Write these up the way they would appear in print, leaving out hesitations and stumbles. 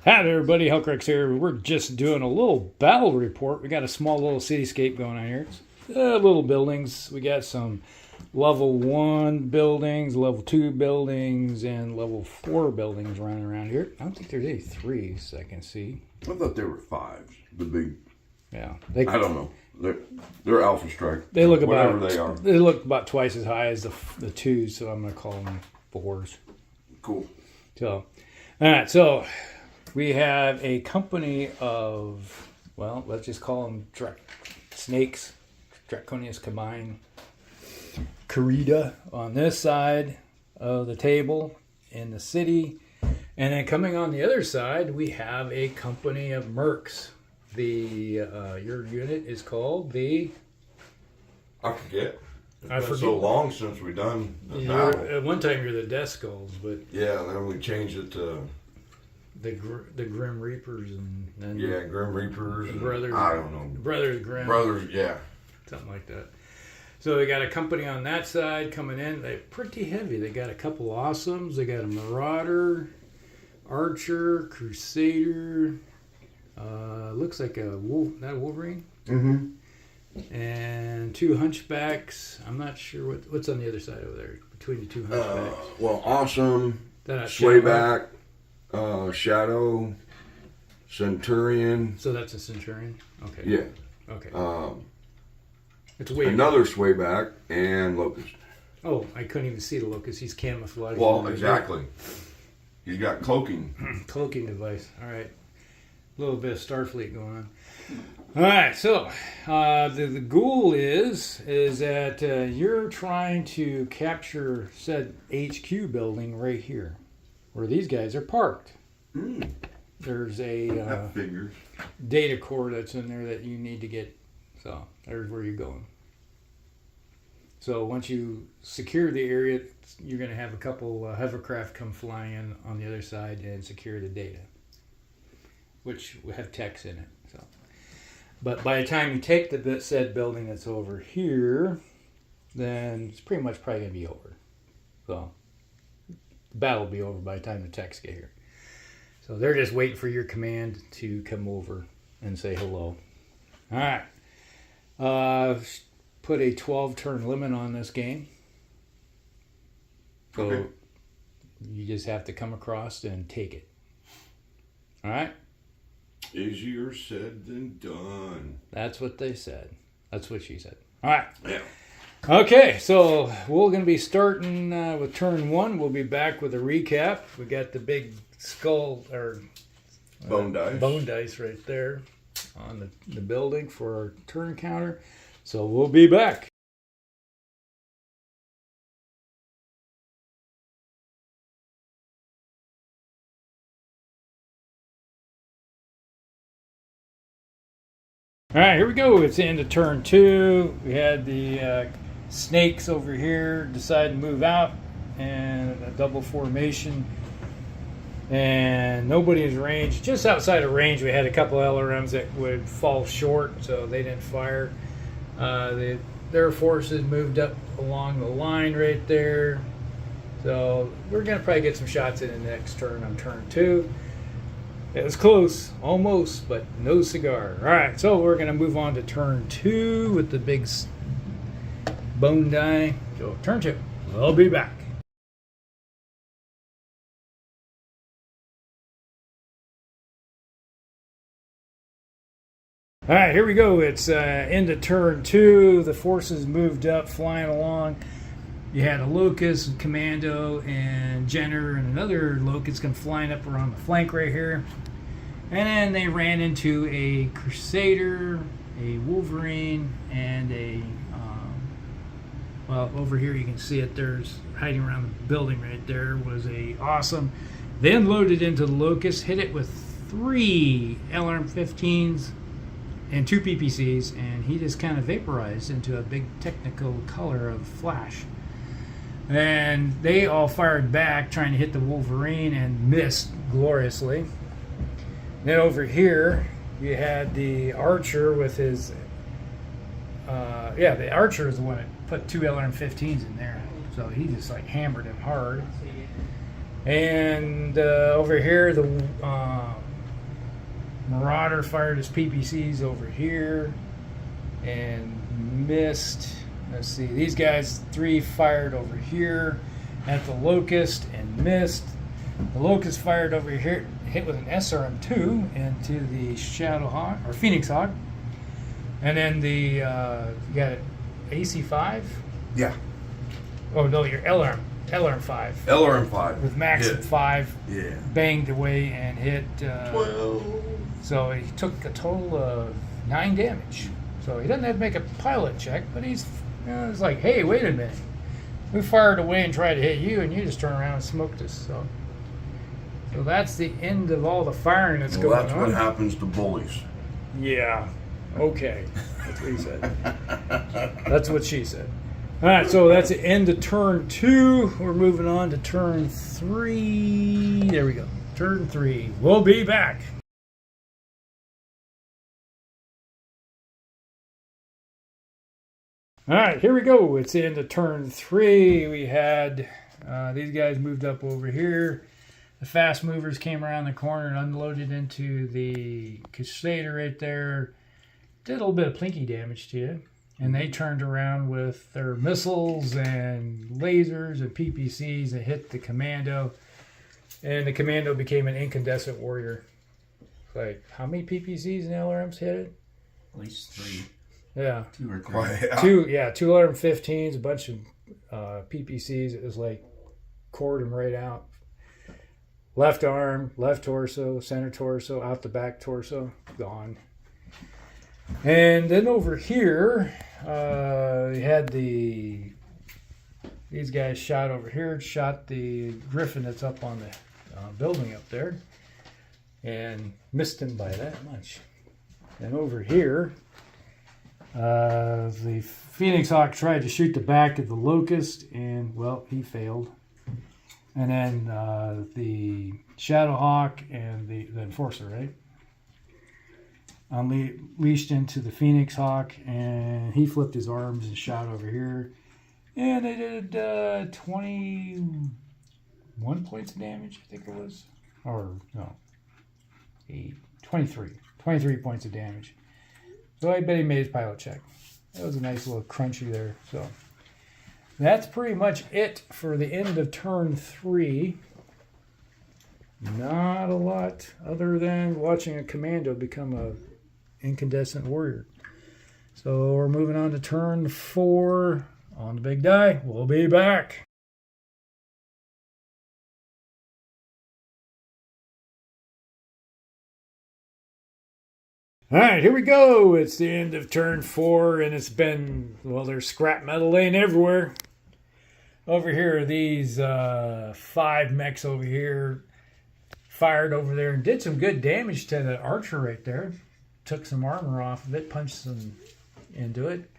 Hi there, everybody. Hellcrex here. We're just doing a little battle report. We got a small little cityscape going on here. It's, little buildings. We got some level 1 buildings, level 2 buildings, and level 4 buildings running around here. I don't think there's any 3s I can see. I thought there were 5s. The big. Yeah. I don't know. They're Alpha Strike. They look whatever about. They are. They look about twice as high as the 2s, so I'm gonna call them 4s. Cool. So, all right. So we have a company of, well, let's just call them snakes, Draconis Combine Kurita on this side of the table in the city. And then coming on the other side, we have a company of Mercs. Your unit is called the... I forget. I It's been so long since we done the battle. At one time you're the Death Skulls, but... Yeah, then we changed it to... The Grim Reapers and then Grim Reapers. The Brothers. I don't know. Brothers Grimm. Brothers, yeah. Something like that. So they got a company on that side coming in. They're pretty heavy. They got a couple awesomes. They got a Marauder, Archer, Crusader. Looks like a Wolverine. Mm-hmm. And 2 Hunchbacks. I'm not sure what's on the other side over there between the 2 Hunchbacks. Well, Awesome. That Swayback. Shadow. Centurion. So that's a Centurion? Okay. Yeah. Okay. It's way Another Swayback and Locust. Oh, I couldn't even see the Locust. He's camouflaged. Well, exactly. He's got cloaking. Cloaking device. All right. A little bit of Starfleet going on. All right. So the goal is that you're trying to capture said HQ building right here, where these guys are parked. Mm. There's a That figures. data core that's in there that you need to get. So there's where you're going. So once you secure the area, you're going to have a couple hovercraft come flying in on the other side and secure the data, which will have text in it. So, but by the time you take the said building that's over here, then it's pretty much probably going to be over. So the battle will be over by the time the techs get here. So they're just waiting for your command to come over and say hello. All right. Put a 12-turn limit on this game. So Okay. you just have to come across and take it. All right? Easier said than done. That's what they said. That's what she said. All right. Yeah. Okay, so we're going to be starting with turn 1. We'll be back with a recap. We got the big skull or Bone dice. Bone dice right there on the building for our turn counter. So we'll be back. All right, here we go. It's into turn 2. We had the snakes over here decide to move out and a double formation. And nobody's range. Just outside of range, we had a couple LRMs that would fall short, so they didn't fire. Their forces moved up along the line right there. So we're going to probably get some shots in the next turn on turn 2. It was close, almost, but no cigar. All right, so we're going to move on to turn 2 with the big bone die. So turn 2. We'll be back. All right, here we go. It's into turn 2. The forces moved up, flying along. You had a Locust, Commando, and Jenner, and another Locust come flying up around the flank right here. And then they ran into a Crusader, a Wolverine, and a... well, over here you can see it. There's hiding around the building right there was a Awesome. They unloaded into the Locust, hit it with 3 LRM-15s and 2 PPCs, and he just kind of vaporized into a big technical color of flash. And they all fired back trying to hit the Wolverine and missed gloriously. Then over here you had the Archer with his the Archer is the one that put 2 LRM-15s in there, so he just like hammered him hard. And over here the Marauder fired his PPCs over here and missed. Let's see, these guys 3 fired over here at the Locust and missed. The Locust fired over here, hit with an SRM-2 into the Shadow Hawk or Phoenix Hawk, and then the you got an AC-5. Yeah. Oh no, your LRM-5. LRM-5. With max Hit. of 5, Yeah. banged away and hit. 12. So he took a total of 9 damage. So he doesn't have to make a pilot check, but he's, it's like, hey, wait a minute. We fired away and tried to hit you, and you just turned around and smoked us. So that's the end of all the firing that's Well, going that's on. what happens to bullies. Yeah. Okay. That's what he said. That's what she said. All right, so that's the end of turn 2. We're moving on to turn 3. There we go. Turn 3. We'll be back. All right, here we go. It's the end of turn 3. We had these guys moved up over here. The fast movers came around the corner and unloaded into the Crusader right there. Did a little bit of plinky damage to you. And they turned around with their missiles and lasers and PPCs and hit the Commando. And the Commando became an incandescent warrior. Like, how many PPCs and LRMs hit it? At least 3. Yeah. 2 or 3. Quite, Two LRM-15s, a bunch of PPCs. It was like, cored them right out. Left arm, left torso, center torso, out the back torso, gone. And then over here, we had these guys shot over here, shot the Griffin that's up on the building up there, and missed him by that much. And over here, the Phoenix Hawk tried to shoot the back of the Locust, and, well, he failed. And then the Shadow Hawk and the Enforcer, right? Unleashed into the Phoenix Hawk, and he flipped his arms and shot over here. And they did 21 points of damage, I think it was. Or, no, 23 points of damage. So I bet he made his pilot check. That was a nice little crunchy there. So that's pretty much it for the end of turn 3. Not a lot other than watching a Commando become a incandescent warrior. So we're moving on to turn 4 on the big die. We'll be back. All right, here we go. It's the end of turn 4, and it's been, well, there's scrap metal laying everywhere. Over here are these 5 mechs over here, fired over there and did some good damage to the archer right there. Took some armor off of it, punched some into it.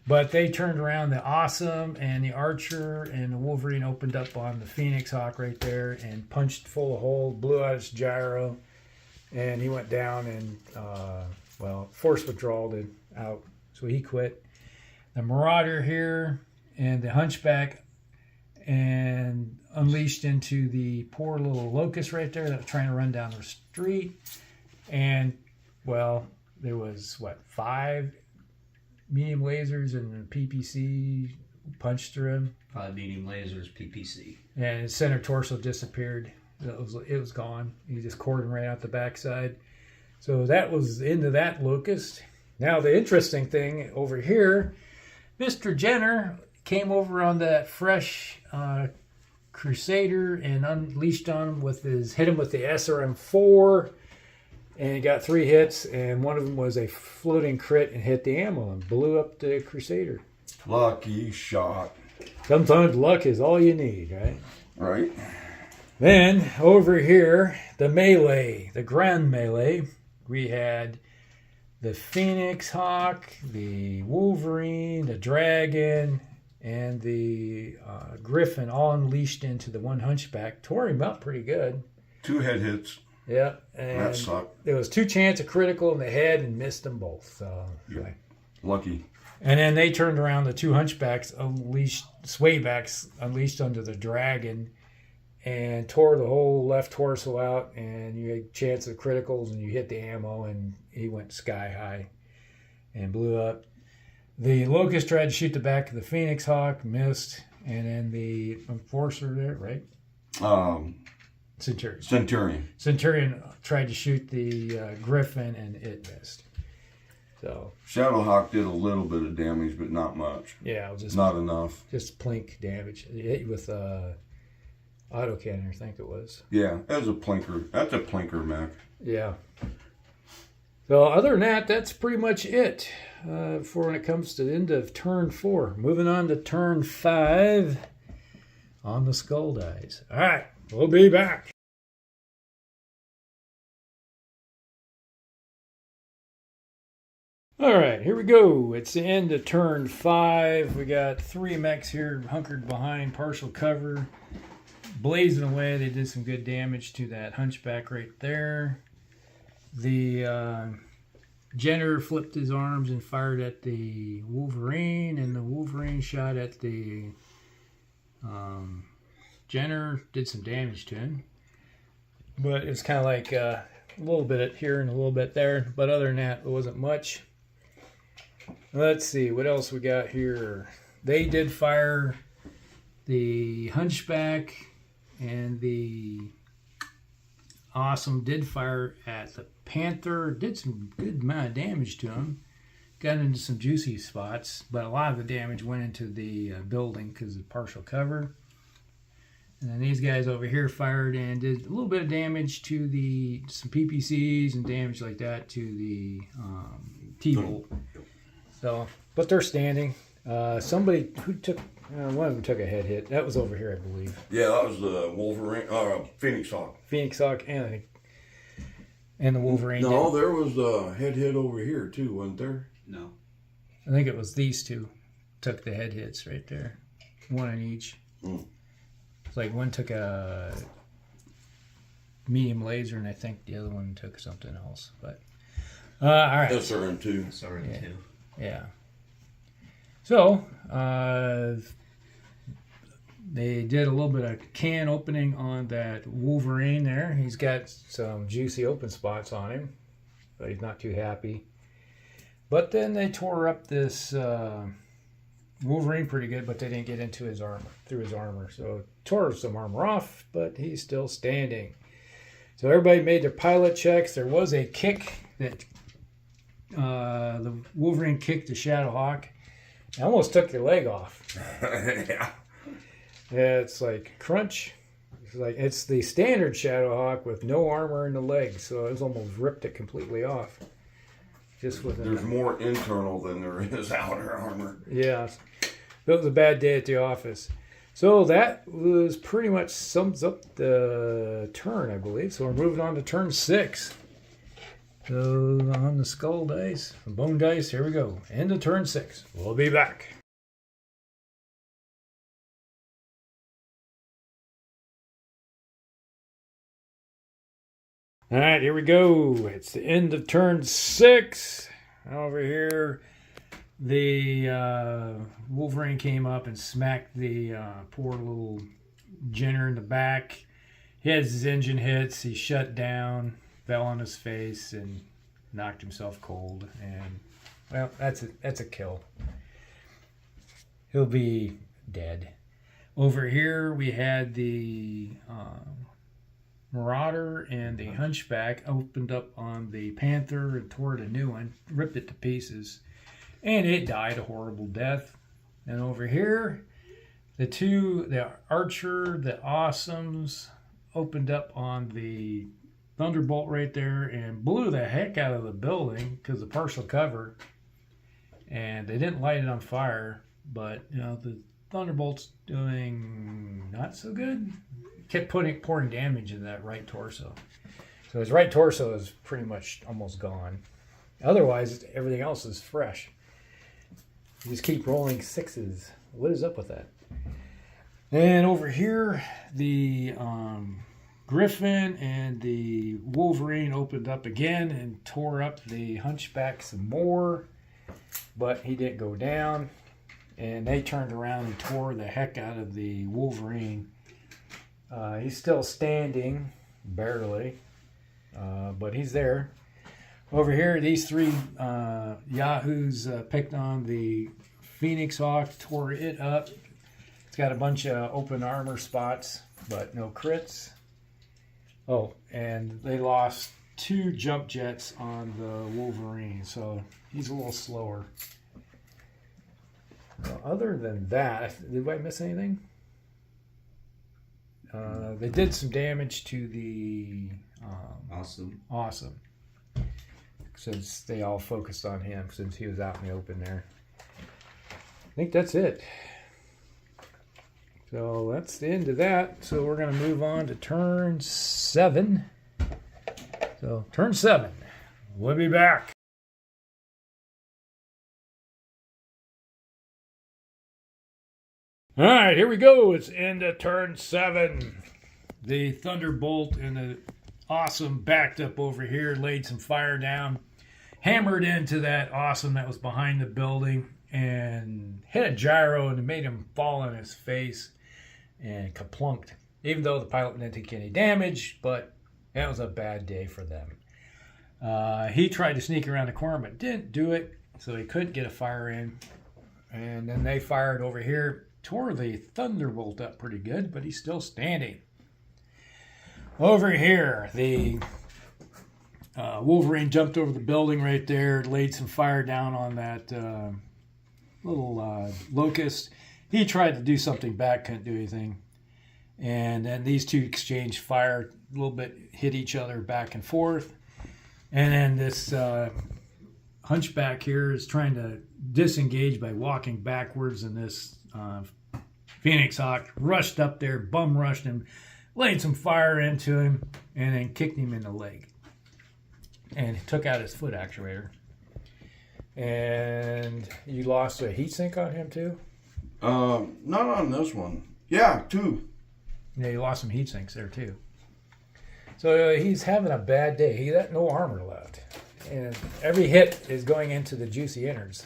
But they turned around the Awesome and the Archer, and the Wolverine opened up on the Phoenix Hawk right there and punched full of hole, blew out its gyro, and he went down and, force withdrawal out. So he quit. The Marauder here and the Hunchback and unleashed into the poor little Locust right there that was trying to run down the street. And, well, there was, 5 medium lasers and a PPC punched through him. 5 medium lasers, PPC. And his center torso disappeared. It was gone. He just cored him right out the backside. So that was the end of that Locust. Now the interesting thing over here, Mr. Jenner came over on that fresh Crusader and unleashed on him hit him with the SRM-4, and he got 3 hits, and one of them was a floating crit and hit the ammo and blew up the Crusader. Lucky shot. Sometimes luck is all you need, right? Right. Then over here, the melee, the grand melee, we had the Phoenix Hawk, the Wolverine, the Dragon, and the Griffin all unleashed into the one Hunchback. Tore him up pretty good. 2 head hits. Yeah, and That sucked. there was 2 chances of critical in the head and missed them both. So, Yeah. Lucky. And then they turned around the 2 Hunchbacks, Swaybacks unleashed under the Dragon, and tore the whole left torso out, and you had a chance of criticals, and you hit the ammo, and he went sky high and blew up. The Locust tried to shoot the back of the Phoenix Hawk, missed, and then the Enforcer there, right? Centurion. Centurion tried to shoot the Griffin, and it missed. So Shadowhawk did a little bit of damage, but not much. yeah, it was just Not enough. just plink damage. It hit you with autocannon, I think it was. Yeah, that's a plinker. That's a plinker mech. Yeah. So other than that, that's pretty much it for when it comes to the end of turn 4. Moving on to turn 5 on the skull dice. All right, we'll be back. All right, here we go. It's the end of turn 5. We got 3 mechs here hunkered behind partial cover, blazing away. They did some good damage to that hunchback right there. The Jenner flipped his arms and fired at the Wolverine, and the Wolverine shot at the Jenner, did some damage to him. But it was kind of like a little bit here and a little bit there. But other than that, it wasn't much. Let's see, what else we got here? They did fire the Hunchback, and the Awesome did fire at the Panther. Did some good amount of damage to him. Got into some juicy spots, but a lot of the damage went into the building because of partial cover. And then these guys over here fired and did a little bit of damage to some PPCs and damage like that to the T-Bolt. So, but they're standing. Somebody who took, one of them took a head hit. That was over here, I believe. Yeah, that was the Wolverine, Phoenix Hawk. Phoenix Hawk and the Wolverine. No, there was a head hit over here too, wasn't there? No. I think it was these two took the head hits right there. One on each. It's like one took a medium laser, and I think the other one took something else. But all right. SRM2. Sorry, Yeah. too. Yeah. So, they did a little bit of can opening on that Wolverine there. He's got some juicy open spots on him, but he's not too happy. But then they tore up this Wolverine pretty good, but they didn't get into his armor, through his armor. So tore some armor off, but he's still standing. So everybody made their pilot checks. There was a kick that the Wolverine kicked the Shadowhawk. It almost took your leg off. Yeah. Yeah, it's like crunch. It's the standard Shadowhawk with no armor in the leg, so it was almost ripped it completely off. Just with There's more internal than there is outer armor. Yeah, it was a bad day at the office. So that was pretty much sums up the turn, I believe. So we're moving on to turn 6. So on the skull dice, the bone dice, here we go. End of turn 6. We'll be back. All right, here we go. It's the end of turn 6. Over here, the Wolverine came up and smacked the poor little Jenner in the back. He has his engine hits. He shut down, fell on his face, and knocked himself cold. And well, that's a kill. He'll be dead. Over here, we had the Marauder and the Hunchback opened up on the Panther and tore it a new one, ripped it to pieces, and it died a horrible death. And over here, the Archer, the Awesomes, opened up on the Thunderbolt right there and blew the heck out of the building because of partial cover. And they didn't light it on fire, but the Thunderbolt's doing not so good. Kept pouring damage into that right torso. So his right torso is pretty much almost gone. Otherwise, everything else is fresh. You just keep rolling 6s. What is up with that? And over here, the Griffin and the Wolverine opened up again and tore up the Hunchback some more. But he didn't go down. And they turned around and tore the heck out of the Wolverine. He's still standing, barely, but he's there. Over here, these three yahoos picked on the Phoenix Hawk, tore it up. It's got a bunch of open armor spots, but no crits. Oh, and they lost 2 jump jets on the Wolverine, so he's a little slower. Well, other than that, did I miss anything? They did some damage to the Awesome. Since they all focused on him, since he was out in the open there. I think that's it. So that's the end of that. So we're going to move on to turn 7. So turn 7. We'll be back. All right, here we go. It's into turn 7. The Thunderbolt and the Awesome backed up over here, laid some fire down, hammered into that Awesome that was behind the building, and hit a gyro and it made him fall on his face and kaplunked. Even though the pilot didn't take any damage, but that was a bad day for them. He tried to sneak around the corner, but didn't do it, so he couldn't get a fire in. And then they fired over here, tore the Thunderbolt up pretty good, but he's still standing. Over here, the Wolverine jumped over the building right there, laid some fire down on that little locust. He tried to do something back, couldn't do anything. And then these two exchanged fire, a little bit, hit each other back and forth. And then this hunchback here is trying to disengage by walking backwards, and this Phoenix Hawk rushed up there, bum rushed him, laid some fire into him, and then kicked him in the leg. And took out his foot actuator. And you lost a heat sink on him too? Not on this one. Yeah, 2. Yeah, you lost some heat sinks there too. So he's having a bad day. He got no armor left. And every hit is going into the juicy innards.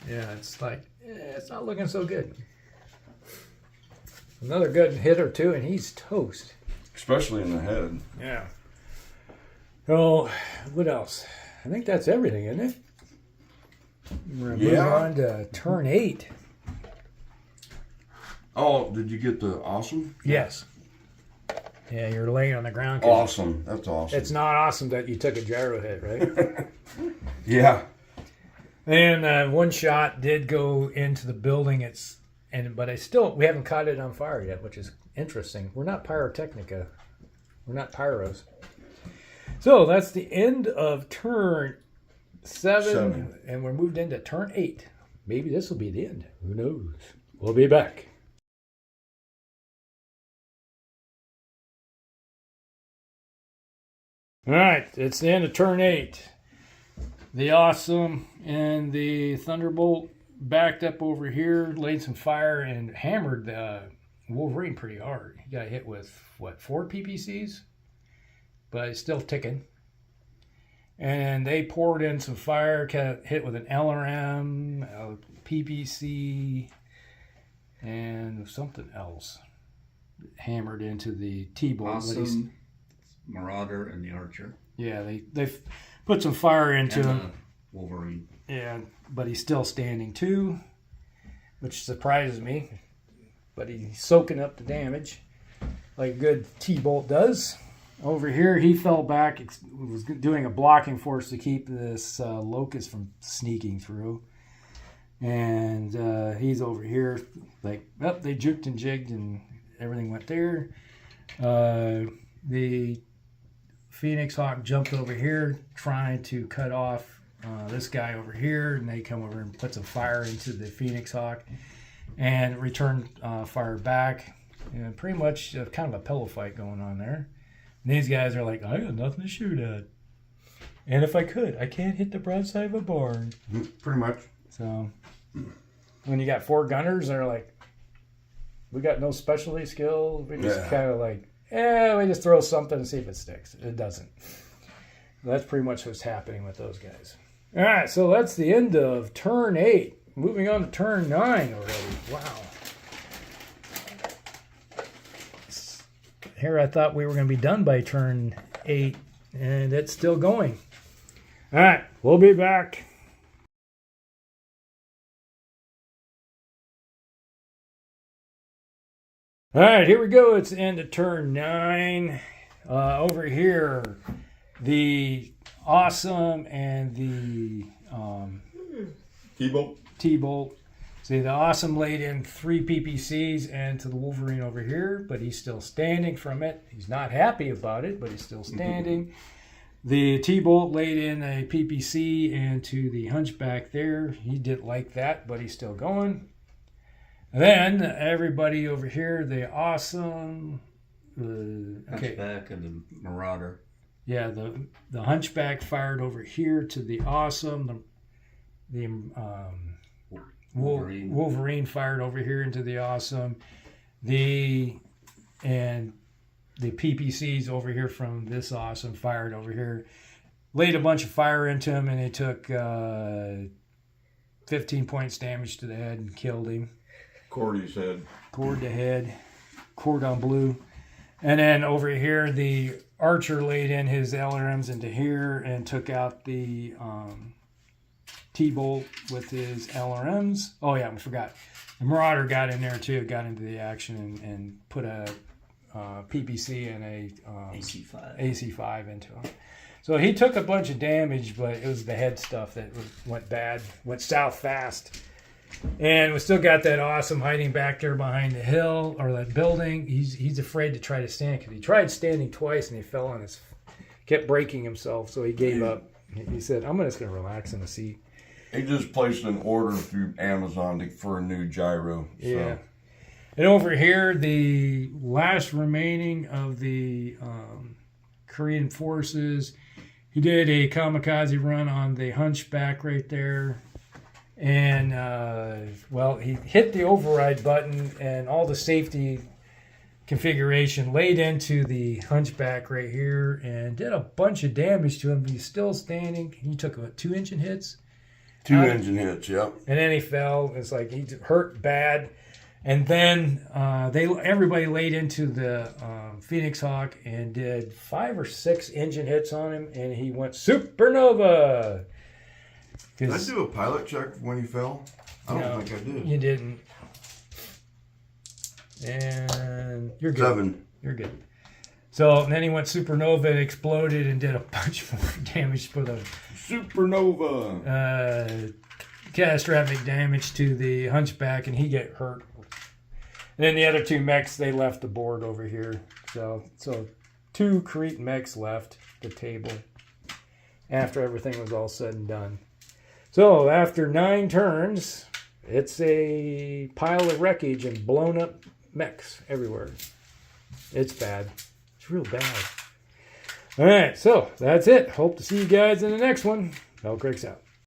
Yeah, it's like, it's not looking so good. Another good hit or two, and he's toast. Especially in the head. Yeah. Oh, what else? I think that's everything, isn't it? We're going to move on to turn 8. Oh, did you get the Awesome? Yes. Yeah, you're laying on the ground. Awesome. That's awesome. It's not awesome that you took a gyro hit, right? Yeah. And one shot did go into the building. But we haven't caught it on fire yet, which is interesting. We're not pyrotechnica. We're not pyros. So that's the end of turn 7. And we're moved into turn 8. Maybe this will be the end. Who knows? We'll be back. All right, it's the end of turn 8. The Awesome and the Thunderbolt backed up over here, laid some fire, and hammered the Wolverine pretty hard. He got hit with, 4 PPCs? But it's still ticking. And they poured in some fire, got hit with an LRM, a PPC, and something else. Hammered into the T-bolt. Awesome, Marauder, and the Archer. Yeah, they put some fire into and him. Wolverine. Yeah, but he's still standing too, which surprises me. But he's soaking up the damage like a good T-bolt does. Over here, he fell back, was doing a blocking force to keep this locust from sneaking through. And he's over here, like, they juked and jigged and everything went there. The Phoenix Hawk jumped over here, trying to cut off this guy over here, and they come over and put some fire into the Phoenix Hawk and returned fire back. And pretty much kind of a pillow fight going on there. And these guys are like, I got nothing to shoot at. And if I could, I can't hit the broadside of a barn. Pretty much. So when you got 4 gunners, they're like, we got no specialty skills. We just kind of like, we just throw something and see if it sticks. It doesn't. That's pretty much what's happening with those guys. All right, so that's the end of turn 8. Moving on to turn 9 already. Wow. here I thought we were going to be done by turn 8, and it's still going. All right, we'll be back. All right, here we go. It's the end of turn 9. Over here, the Awesome and the T-bolt. T-bolt. See, the Awesome laid in 3 PPCs and to the Wolverine over here, but he's still standing from it. He's not happy about it, but he's still standing. The T-bolt laid in a PPC and to the Hunchback there. He didn't like that, but he's still going. Then everybody over here, the Awesome, Hunchback and the Marauder. yeah, the Hunchback fired over here to the Awesome. The Wolverine fired over here into the Awesome. The PPCs over here from this Awesome fired over here. Laid a bunch of fire into him, and they took 15 points damage to the head and killed him. Cordy's head. Cord to head. Cordon bleu. And then over here, the Archer laid in his LRMs into here and took out the T-bolt with his LRMs. Oh yeah, I forgot. The Marauder got in there too, got into the action and put a PPC and a AC5 into him. So he took a bunch of damage, but it was the head stuff that went bad, went south fast. And we still got that Awesome hiding back there behind the hill or that building. He's afraid to try to stand because he tried standing twice and he fell on his, kept breaking himself. So he gave up. He said, "I'm just going to relax in the seat." He just placed an order through Amazon for a new gyro. So. Yeah. And over here, the last remaining of the Korean forces, he did a kamikaze run on the Hunchback right there. And, well, he hit the override button and all the safety configuration laid into the Hunchback right here and did a bunch of damage to him. He's still standing. He took, what, 2 engine hits? 2 engine hits, yep. And then he fell. It's like he hurt bad. And then everybody laid into the Phoenix Hawk and did 5 or 6 engine hits on him, and he went supernova. Did I do a pilot check when he fell? I don't think I did. You didn't. And you're good. 7. You're good. So then he went supernova and exploded and did a bunch more damage for the Supernova. Catastrophic damage to the Hunchback, and he get hurt. And then the other 2 mechs, they left the board over here. So 2 Kurita mechs left the table after everything was all said and done. So after 9 turns, it's a pile of wreckage and blown up mechs everywhere. It's bad. It's real bad. All right, so that's it. Hope to see you guys in the next one. Battletech out.